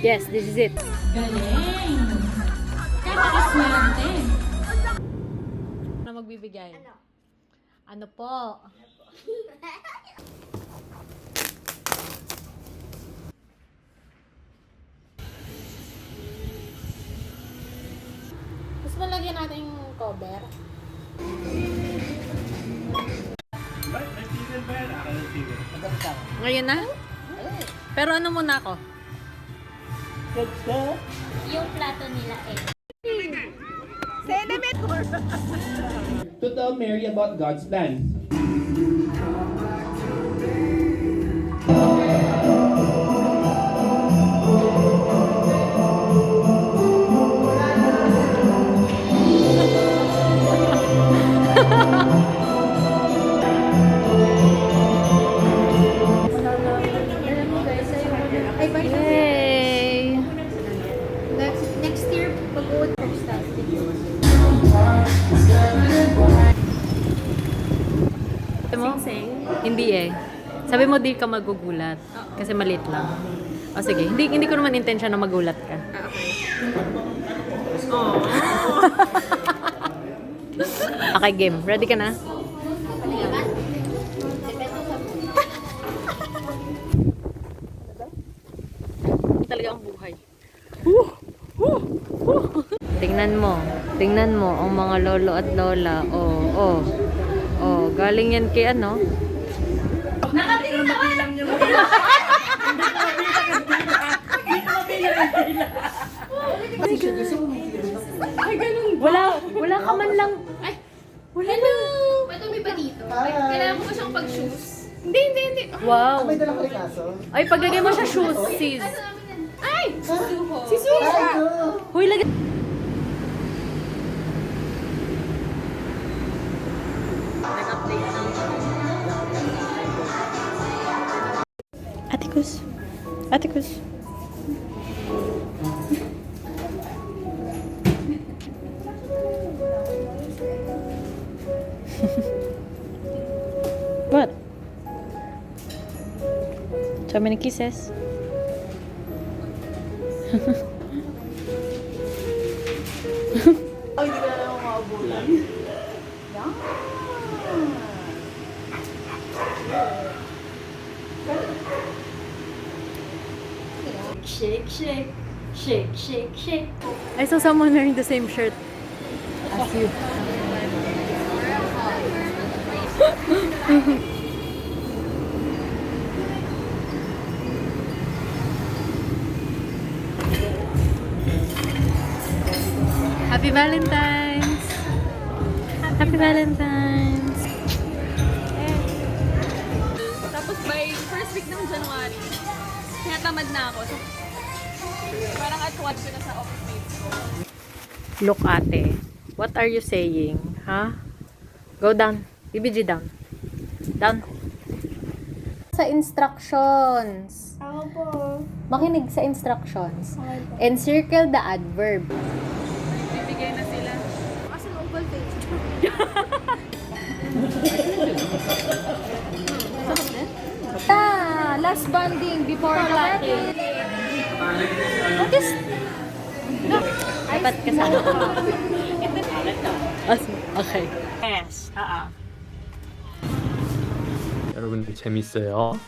Yes, this is it. Galing! Kakakaswerte! Ano magbibigay? Ano po? Mas malagyan natin yung cover. Ngayon na? Pero ano muna ako? Yung plato nila eh. To tell Mary about God's plan. Yay! Next year, pag-uod ko sa Sabi mo? Hindi eh. Sabi mo di ka magugulat. Kasi maliit lang. O sige, hindi ko naman intention na magulat ka. Okay, game. Ready ka na? Talaga ang buhay. Tingnan mo. Tingnan mo ang mga lolo at lola. Oh, galing yan kay ano? Wala ka man lang. Ay, wala lang. Ito may ba dito? Kailangan ko ba siyang pag-shoes? Hindi. Wow. Ay, paglagay mo siya shoes, sis. Ay! Si Susa! Huy, lagay. Atikus. Atikus. What? So many kisses. Ay, hindi ka na lang makabulan. Shake, shake. Shake, shake, shake. I saw someone wearing the same shirt as you. Happy Valentine's! Happy Valentine's! Tapos by first week ng January, tinatamad na ako. So, parang at watch ko na sa office mates ko. Look, ate. What are you saying? Huh? Go down. BBG down. Down. Sa instructions. Ako po. Makinig sa instructions. Encircle the adverb. Bibigay na sila. Kasi oval face. Last bonding before clocking. What is... Dapat kasama ko. Okay. Yes. 여러분들 재밌어요?